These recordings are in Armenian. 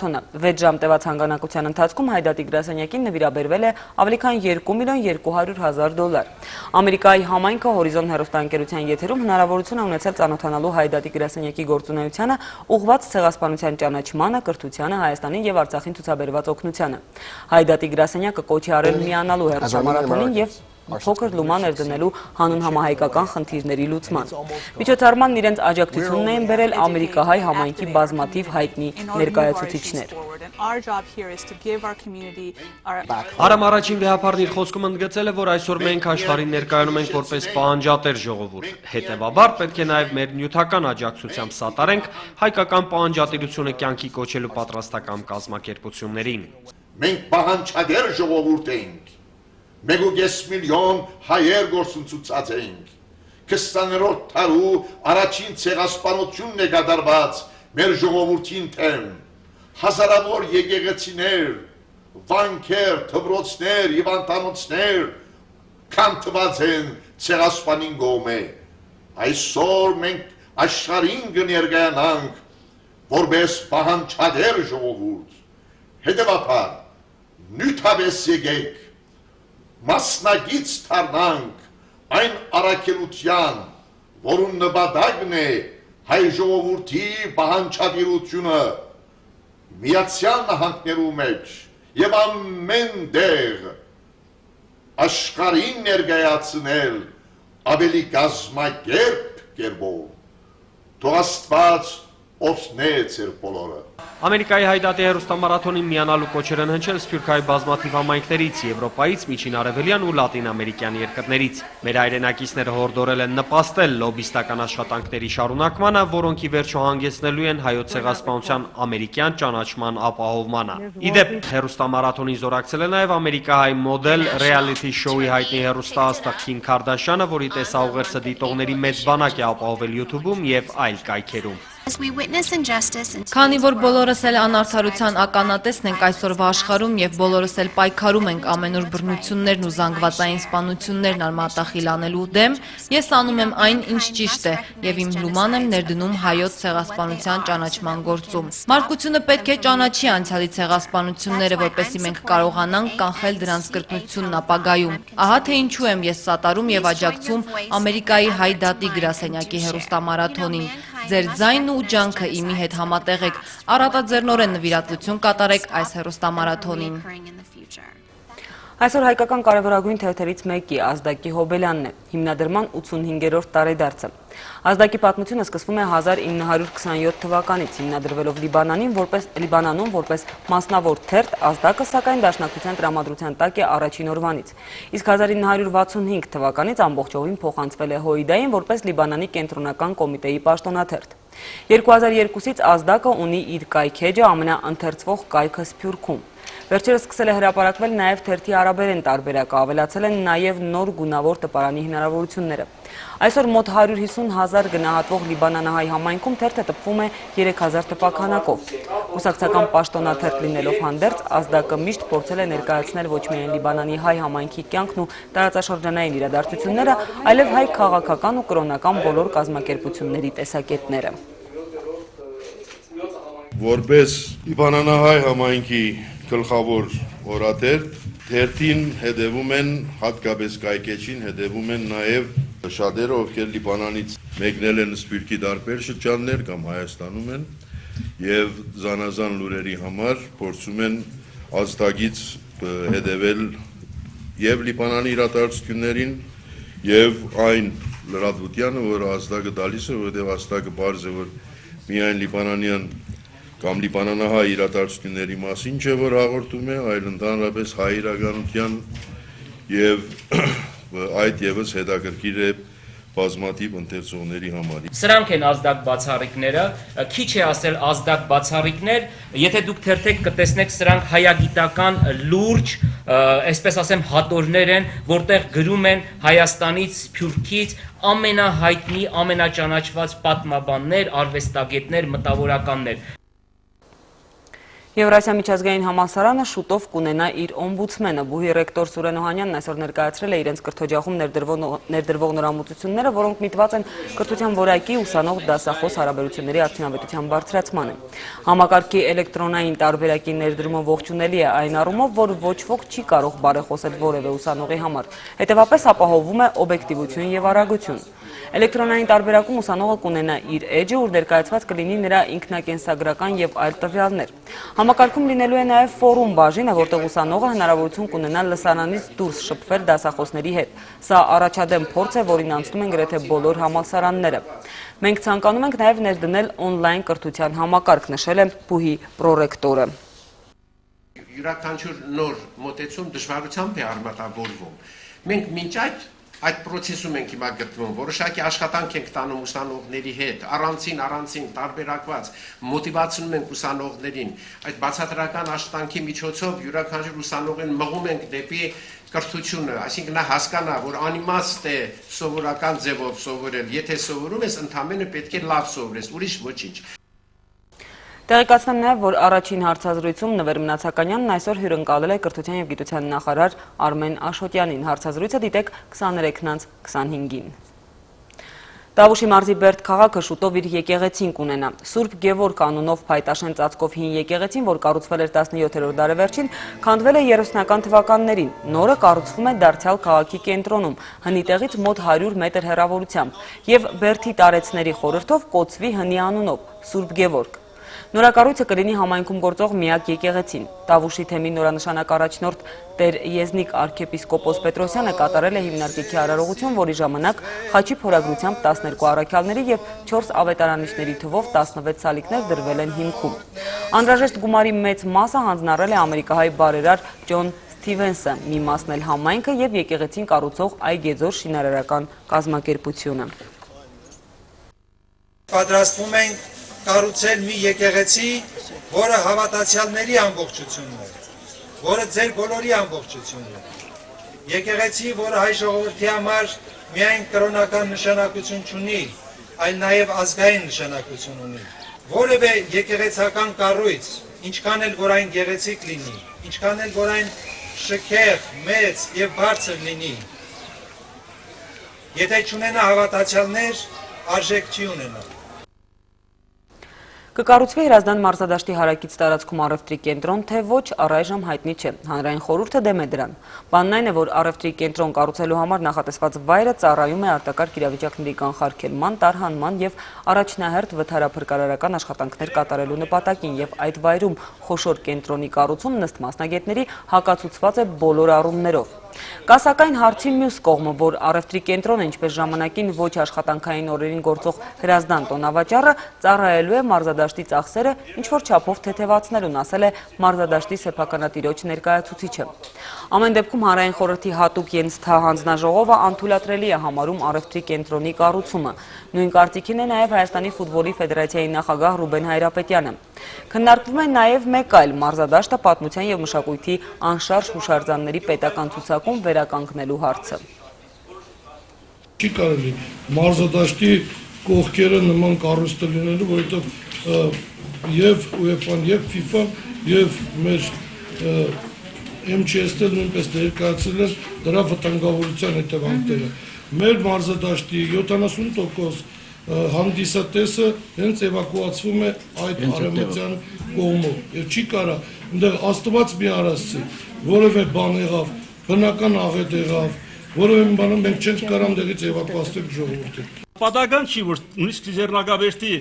մարաթոնը։ 6 ժամ տևած հանգանակության ընթացքում Հայդատի գրասենյակին նվիրաբերվել է ավելի քան 2.200.000 $։ Ամերիկայի համայնքը Հորիզոն հեռուստաընկերության եթերում հնարավորություն է ունեցել ծանոթանալու Հայդատի գրասենյակի գործունեությանը, ուղղված ցեղասպանության ճանաչմանը, կրթությանը, Հայաստանին եւ Արցախին ցուցաբերված օգնությանը։ Հայդատի գրասենյակը կոչ է արել միանալու հեռուստամարաթոնին եւ փոքր լումաներ դնելու հանուն համահայկական խնդիրների լուծման։ Միջոցառմանն իրենց աջակցությունն էին բերել ամերիկահայ համայնքի բազմաթիվ հայտնի ներկայացուցիչներ։ Արամ առաջին վեհապարն իր խոսքում ընդգծել է, որ այսօր մենք աշխարհին ներկայանում ենք որպես պահանջատեր ժողովուրդ։ Հետևաբար պետք է նաև մեր նյութական աջակցությամբ սատարենք հայկական պահանջատիրությունը կյանքի կոչելու պատրաստական կազմակերպություններին։ Մենք պահանջատեր ժողովուրդ ենք։ 1.5 միլիոն հայեր գործընծուցած ենք։ 20-րդ դարու առաջին ցեղասպանությունն է կատարված մեր ժողովրդին թեմ։ Հազարավոր եկեղեցիներ, վանքեր, դպրոցներ, հիվանդանոցներ կանթված են ցեղասպանին կողմէ։ Այսօր մենք աշխարհին կներկայանանք որպես պահանջատեր ժողովուրդ։ Հետևաբար նյութապես եկեք մասնագից դառնանք այն առաքելության, որուն նպատակն է հայ ժողովրդի պահանջատիրությունը Միացյալ Նահանգներու մեջ եւ ամեն տեղ աշխարհին ներկայացնել ավելի կազմակերպ կերպով։ Թող Աստված օգնի ձեր բոլորը։ Ամերիկայի Հայդատի հեռուստամարաթոնին միանալու կոչեր են հնչել Սփյուռքահայ բազմաթիվ համայնքներից, Եվրոպայից, Միջին Արևելյան ու Լատին ամերիկյան երկրներից։ Մեր հայրենակիցները հորդորել են նպաստել լոբիստական աշխատանքների շարունակմանը, որոնք ի վերջո հանգեցնելու են հայոց ցեղասպանության ամերիկյան ճանաչման ապահովմանը։ Իդեպ հեռուստամարաթոնին զորակցել է նաև ամերիկահայ մոդել ռեալիթի շոուի հայտնի հեռուստաաստղ Քիմ Քարդաշյանը, որի տեսաուղերձը դիտողների մեծ բանակ է ապահովել YouTube-ում եւ այլ կայքերում։ Քանի որ բոլորս էլ անարդարության ականատեսն ենք այսօրվա աշխարհում եւ բոլորս էլ պայքարում ենք ամենուր բռնություններն ու զանգվածային սպանություններն արմատախիլ անելու դեմ, ես անում եմ այն, ինչ ճիշտ է եւ իմ լուման եմ ներդնում հայոց ցեղասպանության ճանաչման գործում։ Մարգությունը պետք է ճանաչի անցյալի ցեղասպանությունները, որպեսզի մենք կարողանանք կանխել դրանց կրկնությունն ապագայում։ Ահա թե ինչու եմ ես սատարում եւ աջակցում Ամերիկայի Հայդատի գրասենյակի հեռուստամարաթոնին։ Ձեր ձայնն ու ջանքը իմի հետ համատեղեք, առատաձեռնորեն նվիրատվություն կատարեք այս հեռուստամարաթոնին։ Այսօր հայկական կարևորագույն թերթերից մեկի Ազդակի Հոբելյանն է, հիմնադրման 85-րդ տարեդարձը։ Ազդակի պատմությունը սկսվում է 1927 թվականից, հիմնադրվելով Լիբանանում որպես մասնավոր թերթ, Ազդակը սակայն դաշնակցության տրամադրության տակ է առաջին օրվանից։ Իսկ 1965 թվականից ամբողջովին փոխանցվել է Հոիդային որպես Լիբանանի կենտրոնական կոմիտեի պաշտոնաթերթ։ 2002-ից Ազդակը ունի իր կայքեջը, ամենաընթերցվող կայքը Սփյուռքում։ Վերջերս սկսել է հրապարակվել նաև թերթի արաբերեն տարբերակը, ավելացել են նաև նոր գունավոր տպարանի հնարավորությունները։ Այսօր մոտ 150,000 գնահատվող լիբանանահայ համայնքում թերթը տպվում է 3000 տպաքանակով։ Կուսակցական պաշտոնաթերթ լինելով հանդերձ, Ազդակը միշտ փորձել է ներկայացնել ոչ միայն Լիբանանի հայ համայնքի կյանքն ու տարածաշրջանային իրադարձությունները, այլև հայ քաղաքական ու կրոնական բոլոր կազմակերպությունների տեսակետները։ Որպես Լիբանանահայ համայնքի գլխավոր օրաթերթ, թերթին հետևում են, հատկապես կայքեջին հետևում են նաև շատերը, ովքեր Լիբանանից մեկնել են Սփյուռքի տարբեր շրջաններ կամ Հայաստանում են եւ զանազան լուրերի համար փորձում են Ազդակից հետևել եւ Լիբանանի իրադարձություններին եւ այն լրատվությանը, որ Ազդակը տալիս է, որովհետեւ Ազդակը բարձ է, որ միայն լիբանանյան կամ լիբանանահայ իրադարձությունների մասին չէ, որ հաղորդում է, այլ ընդհանրապես հայ իրականության եւ այդ եւս հետաքրքիր է բազմաթիվ ընթերցողների համար։ Սրանք են Ազդակ բացառիկները, քիչ է ասել Ազդակ բացառիկներ, եթե դուք թերթեք կտեսնեք սրանք հայագիտական լուրջ, այսպես ասեմ, հատորներ են, որտեղ գրում են Հայաստանից, Սփյուռքից ամենահայտնի, ամենաճանաչված պատմաբաններ, արվեստագետներ, մտավորականներ։ Եվրասիա միջազգային համալսարանը շուտով կունենա իր օմբուդսմենը։ Բուհի ռեկտոր Սուրեն Օհանյանն այսօր ներկայացրել է իրենց կրթօջախում ներդրվող նորամուծությունները, որոնք միտված են կրթության որակի, ուսանող դասախոս հարաբերությունների արդյունավետության բարձրացմանը։ Համակարգի էլեկտրոնային տարբերակի ներդրումը ողջունելի է այն առումով, որ ոչ ոք չի կարող բարեխոսել որևէ ուսանողի համար, հետևապես ապահովում է օբյեկտիվություն եւ արագություն։ Էլեկտրոնային տարբերակում ուսանողը կունենա իր էջը, ուր ներկայացված կլինի նրա ինքնակենսագրական եւ այլ տվյալներ։ Համակարգում լինելու է նաև ֆորում բաժինը, որտեղ ուսանողը հնարավորություն կունենա լսարանից դուրս շփվել դասախոսների հետ։ Սա առաջադեմ փորձ է, որին անցնում են գրեթե բոլոր համալսարանները։ Մենք ցանկանում ենք նաև ներդնել օնլայն կրթության համակարգ, նշել է Բուհի պրոռեկտորը։ Յուրաքանչյուր նոր մոտեցում դժվարությամբ է արմատավորվում։ Մենք մինչ այդ process-ում ենք հիմա գտնվում, որոշակի աշխատանք ենք տանում ուսանողների հետ, առանցին տարբերակված մոտիվացնում ենք ուսանողներին, այդ բացատրական աշխատանքի միջոցով յուրաքանչյուր ուսանողին մղում ենք դեպի կրթությունը, այսինքն նա հասկանա, որ անիմաստ է սովորական ձևով սովորել, եթե սովորում ես, ընդամենը պետք է լավ սովորես, ուրիշ ոչինչ։ Տեղեկացնեմ նաև, որ առաջին հարցազրույցում Նվեր Մնացականյանն այսօր հյուրընկալել է կրթության և գիտության նախարար Արմեն Աշոտյանին։ Հարցազրույցը դիտեք 23:25-ին։ Տավուշի մարզի Բերդ քաղաքը շուտով իր եկեղեցին կունենա։ Սուրբ Գևորգ անունով փայտաշեն ծածկով հին եկեղեցին, որ կառուցվել էր 17-րդ դարավերջին, քանդվել է 30-ական թվականներին։ Նորը կառուցվում է դարձյալ քաղաքի կենտրոնում, հնի տեղից մոտ 100 մետր հեռավորությամբ, եւ Բերդի տարեցների խորհրդով կոչվի հնի անունով՝ Սուրբ Գևորգ։ Նորակառույցը կլինի համայնքում գործող միակ եկեղեցին։ Տավուշի թեմի նորանշանակ առաջնորդ Տեր Եզնիկ arczepiskopos Պետրոսյանը կատարել է հիմնարկիքի արարողություն, որի ժամանակ խաչի փորագրությամբ 12 առաքյալների եւ 4 ավետարանիչների թվով 16 սալիկներ դրվել են հիմքում։ Անհրաժեշտ գումարի մեծ մասը հանձնարարել է ամերիկահայ բարերար Ջոն Սթիվենսը, մի մասն էլ համայնքը եւ եկեղեցին կառուցող Այգեձոր շինարարական կազմակերպությունը։ Պատրաստվում ենք կառուցել մի եկեղեցի, որը հավատացյալների ամբողջությունն է, որը ձեր բոլորի ամբողջությունն է։ Եկեղեցի, որը հայ ժողովրդի համար միայն կրոնական նշանակություն չունի, այլ նաև ազգային նշանակություն ունի։ Որևէ եկեղեցական կառույց, ինչքան էլ որ այն գեղեցիկ լինի, ինչքան էլ որ այն շքեղ, մեծ եւ բարձր լինի, եթե չունենա հավատացյալներ, արժեք չի ունենա։ Կկառուցվի Հրազդան մարզադաշտի հարակից տարածքում առևտրի կենտրոն, թե ոչ, առայժմ հայտնի չէ։ Հանրային խորհուրդը դեմ է դրան։ Բանն այն է, որ առևտրի կենտրոն կառուցելու համար նախատեսված վայրը ծառայում է արտակարգ իրավիճակների կանխարգելման, տարհանման եւ առաջնահերթ վթարափրկարարական աշխատանքներ կատարելու նպատակին, եւ այդ վայրում խոշոր կենտրոնի կառուցումն ըստ մասնագետների հակացուցված է բոլոր առումներով։ Կա սակայն հարցի մյուս կողմը, որ առևտրի կենտրոնը, ինչպես ժամանակին ոչ աշխատանքային օրերին գործող Հրազդան տոնավաճառը, ծառայելու է մարզադաշտի ծախսերը ինչ-որ չափով թեթևացնելուն, ասել է մարզադաշտի սեփականատիրոջ ներկայացուցիչը։ Ամեն դեպքում հանրային խորհրդի հատուկ ենթ հանձնաժողովը անթույլատրելի է համարում առևտրի կենտրոնի կառուցումը։ Նույն կարծիքին է նաև Հայաստանի ֆուտբոլի ֆեդերացիայի նախագահ Ռուբեն Հայրապետյանը։ Քննարկվում է նաև մեկ այլ մարզադաշտը պատմության եւ մշակույթի անշարժ հուշարձանների պետական ցուցակում վերականգնելու հարցը։ Չի կարելի մարզադաշտի կողքերը նման կառույցը լինելու, որովհետեւ եւ UEFA-ն, եւ FIFA-ն, եւ մեր MCS-ը նույնպես ներկայացրել են դրա վտանգավորության հետևանքները։ Մեր մարզադաշտի 70% հանդիսատեսը հենց էվակուացվում է այդ արևմտյան կողմով եւ չի կարա այնտեղ Աստված մի արասցի որևէ բան եղավ, բնական աղետ եղավ, որևէ բանում մենք չենք կարող այնտեղից էվակուացնել ժողովուրդը։ Պատահական չի, որ նույնիսկ Ձեռնագավեստի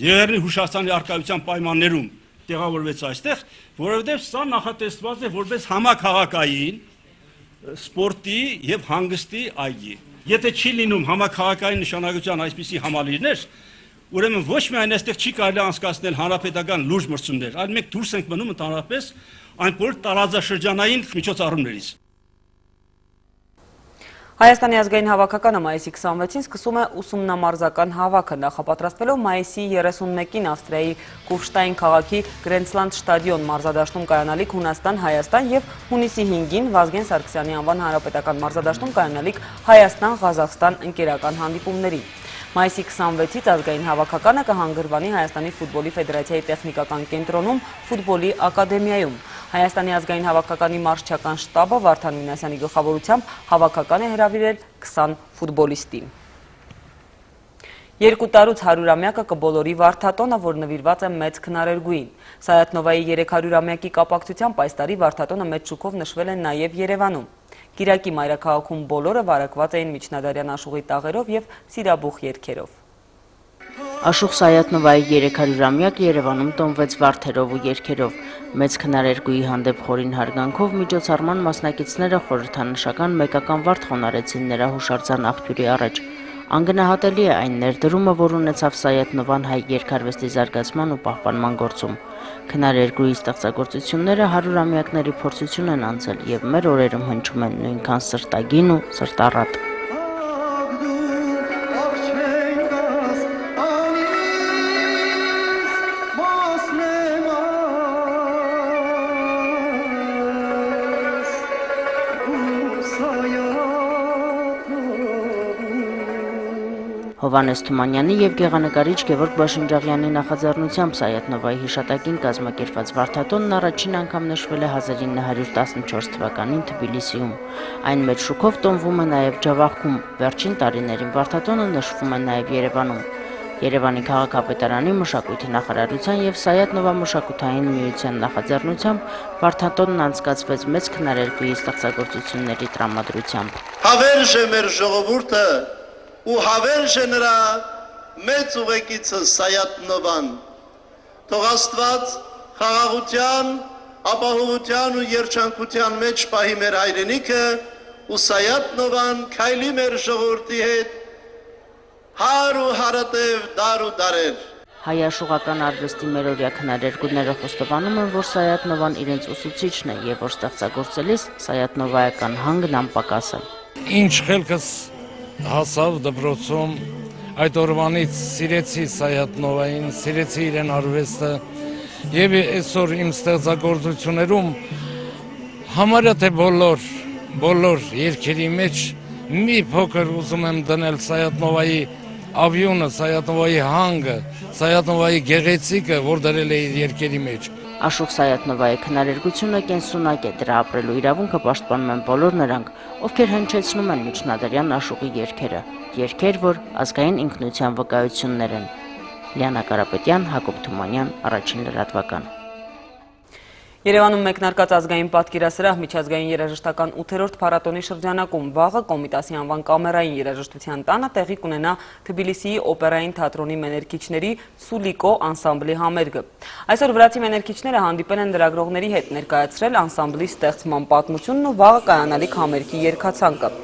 Եղեռնի հուշարձանի արկայության պայմաններում տեղավորվեց այստեղ, որովհետև սա նախատեսված է որպես համաքաղաքային սպորտի եւ հանգստի այգի։ Եթե չի լինում համաքաղաքային նշանակության այսպիսի համալիրներ, ուրեմն ոչ միայն այստեղ չի կարելի անցկացնել հանրապետական լուրջ մրցումներ, այլ մենք դուրս ենք մնում ընդհանրապես այն բոլոր տարածաշրջանային միջոցառումներից։ Հայաստանի ազգային հավաքականը մայիսի 26-ին սկսում է ուսումնամարզական հավաքը, նախապատրաստվելով մայիսի 31-ին Ավստրիայի Կուֆշտայն քաղաքի Գրենցլանդ շտադիոն մարզադաշտում կայանալիք Հունաստան-Հայաստան եւ հունիսի 5-ին Վազգեն Սարգսյանի անվան հանրապետական մարզադաշտում կայանալիք Հայաստան-Ղազախստան ընկերական հանդիպումներին։ Մայիսի 26-ից ազգային հավաքականը կհանգրվանի Հայաստանի ֆուտբոլի ֆեդերացիայի տեխնիկական կենտրոնում ֆուտբոլի ակադեմիայում։ Հայաստանի ազգային հավաքականի մարզչական շտաբը Վարդան Մինասյանի գլխավորությամբ հավաքական է հրավիրել 20 ֆուտբոլիստի։ 2 տարուց 100-ամյակը կբոլորի Վարդատոնը, որ նվիրված է մեծ քնարերգուին։ Սայաթնովայի 300-ամյակի կապակցությամբ այս տարի Վարդատոնը մեծ շուկով նշվել է նաև Երևանում։ Կիրակի մայրաքաղաքում բոլորը վարակված էին միջնադարյան աշուղի տաղերով եւ սիրաբուխ երգերով։ Աշուղ Սայաթնովայի 300-ամյակը Երևանում տոնվեց վարդերով ու երգերով։ Մեծ քնարերգուի հանդեպ խորին հարգանքով միջոցառման մասնակիցները խորհրդանշական մեկական վարդ խոնարհեցին նրա հուշարձան աղբյուրի առաջ։ Անգնահատելի է այն ներդրումը, որ ունեցավ Սայաթնովան հայ երգարվեստի զարգացման ու պահպանման գործում։ Քնարերգուի ստեղծագործությունները 100-ամյակների փորձություն են անցել եւ մեր օրերում հնչում են նույնքան սրտագին ու սրտառատ։ Հովհաննես Թումանյանի եւ գեղանկարիչ Գևորգ Բաշինջաղյանի նախաձեռնությամբ Սայաթնովայի հիշատակին կազմակերպված Վարդատոնն առաջին անգամ նշվել է 1914 թվականին Թբիլիսիում։ Այն մեծ շուկով տոնվում է նաեւ Ջավախքում։ Վերջին տարիներին Վարդատոնը նշվում է նաեւ Երևանում։ Երևանի քաղաքապետարանի մշակույթի նախարարության եւ Սայաթնովա մշակութային միության նախաձեռնությամբ Վարդատոնն անցկացվեց մեծ քնարերգուի ստեղծագործությունների տրամադրությամբ։ Հավերժ է մեր ժողովուրդը ու հավերժ է նրա մեծ ուղեկիցը Սայաթնովան։ Թող Աստված խաղաղության, ապահովության ու երջանկության մեջ պահի մեր հայրենիքը ու Սայաթնովան քայլի մեր ժողովրդի հետ հար ու հարատև դար ու դարեր։ Հայ-աշուղական արվեստի մերօրյա քնարերգուները խոստովանում են, որ Սայաթնովան իրենց ուսուցիչն է եւ որ ստեղծագործելիս Սայաթնովայական հանգն անպակաս է։ Ինչ խելքս հասավ դպրոցում, այդ օրվանից սիրեցի Սայաթնովային, սիրեցի իրեն արվեստը եւ այսօր իմ ստեղծագործություններում համարյա թե բոլոր երգերի մեջ մի փոքր ուզում եմ դնել Սայաթնովայի ավյունը, Սայաթնովայի հանգը, Սայաթնովայի գեղեցիկը, որ դրել է իր երգերի մեջ։ Աշուղ Սայաթնովայի քնարերգությունը կենսունակ է, դրա ապրելու իրավունքը պաշտպանում են բոլոր նրանք, ովքեր հնչեցնում են միջնադարյան աշուղի երգերը, երգեր, որ ազգային ինքնության վկայություններ են։ Լիանա Կարապետյան, Հակոբ Թումանյան, Առաջին լրատվական։ Երևանում մեկնարկած ազգային պատկերասրահ միջազգային երաժշտական 8-րդ փառատոնի շրջանակում վաղը Կոմիտասի անվան կամերային երաժշտության տանը տեղի կունենա Թբիլիսիի օպերային թատրոնի մեներքիչների Սուլիկո անսամբլի համերգը։ Այսօր վրացի մեներքիչները հանդիպել են լրագրողների հետ ներկայացրել անսամբլի ստեղծման պատմությունն ու վաղը կայանալիք համերգի երգացանկը։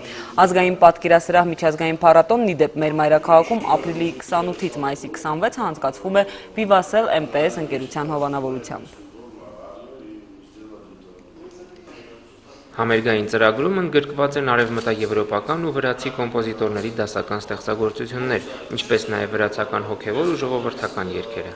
Ազգային պատկերասրահ միջազգային փառատոնն ի դեպ մեր մայրաքաղաքում ապրիլի 28-ից մայիսի 26-ը անցկացվում է Vivassel MTS ընկերության հովանավորությամբ։ Համերգային ծրագրում ընդգրկված են արևմտաեվրոպական ու վրացի կոմպոզիտորների դասական ստեղծագործություններ, ինչպես նաև վրացական հոգևոր ու ժողովրդական երգերը։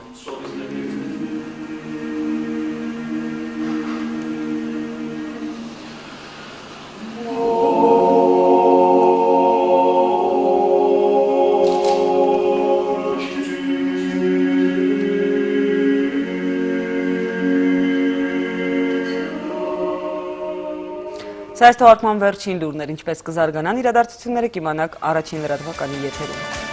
Սա այս թողարկման վերջին լուրն էր, ինչպես կզարգանան իրադարձությունները կիմանաք առաջին լրատվականի եթերում։